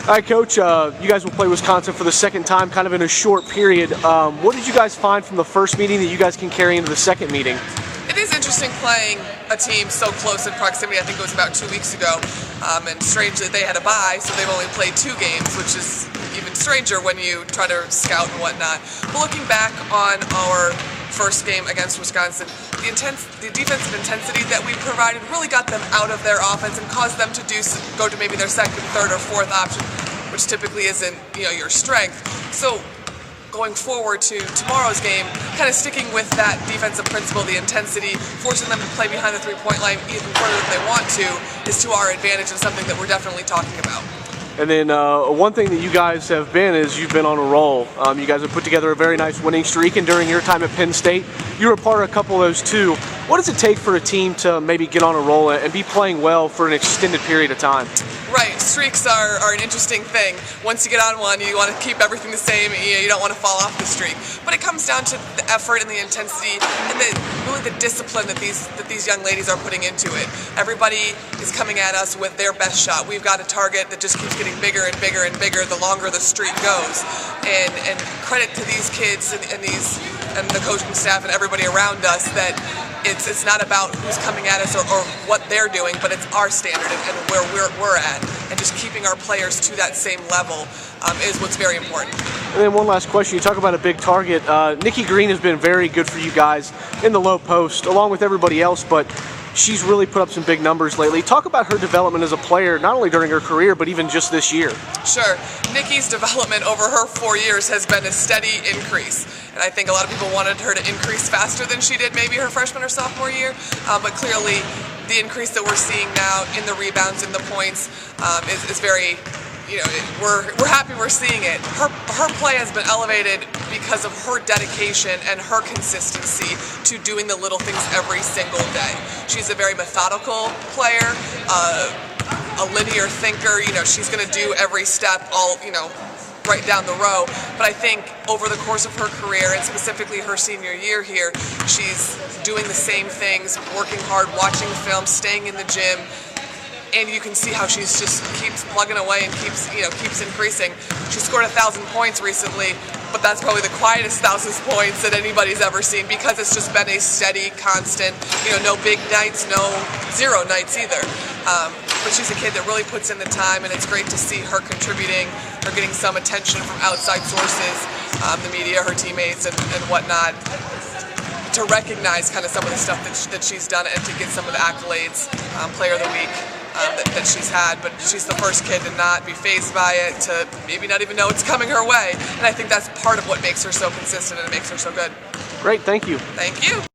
All right, Coach, you guys will play Wisconsin for the second time, kind of in a short period. What did you guys find from the first meeting that you guys can carry into the second meeting? It is interesting playing a team so close in proximity. I think it was about 2 weeks ago, and strangely they had a bye, so they've only played 2 games, which is even stranger when you try to scout and whatnot. But looking back on our first game against Wisconsin, the defensive intensity that we provided really got them out of their offense and caused them to go to maybe their second, third, or fourth option, which typically isn't your strength. So going forward to tomorrow's game, kind of sticking with that defensive principle, the intensity, forcing them to play behind the three-point line even further than they want to, is to our advantage and something that we're definitely talking about. And then one thing that you guys have been is you've been on a roll. You guys have put together a very nice winning streak, and during your time at Penn State, you were a part of a couple of those too. What does it take for a team to maybe get on a roll and be playing well for an extended period of time? Right, streaks are an interesting thing. Once you get on one, you want to keep everything the same. You don't want to fall off the streak. But it comes down to the effort and the intensity and really the discipline that these young ladies are putting into it. Everybody is coming at us with their best shot. We've got a target that just keeps getting bigger and bigger and bigger the longer the streak goes. And credit to these kids and the coaching staff and everybody around us that it's not about who's coming at us or what they're doing, but it's our standard and where we're at. And just keeping our players to that same level is what's very important. And then one last question. You talk about a big target. Nikki Greene has been very good for you guys in the low post, along with everybody else, but she's really put up some big numbers lately. Talk about her development as a player, not only during her career, but even just this year. Sure. Nikki's development over her 4 years has been a steady increase. And I think a lot of people wanted her to increase faster than she did maybe her freshman or sophomore year. But clearly, the increase that we're seeing now in the rebounds and the points is very, we're happy we're seeing it. Her play has been elevated because of her dedication and her consistency to doing the little things every single day. She's a very methodical player, a linear thinker. She's going to do every step right down the row. But I think over the course of her career, and specifically her senior year here, she's doing the same things, working hard, watching film, staying in the gym. And you can see how she's just keeps plugging away and keeps increasing. She scored 1,000 points recently, but that's probably the quietest 1,000 points that anybody's ever seen because it's just been a steady, constant, no big nights, no zero nights either. But she's a kid that really puts in the time, and it's great to see her contributing, her getting some attention from outside sources, the media, her teammates, and whatnot, to recognize kind of some of the stuff that she's done and to get some of the accolades, Player of the Week, that she's had. But she's the first kid to not be fazed by it, to maybe not even know it's coming her way. And I think that's part of what makes her so consistent and makes her so good. Great, thank you. Thank you.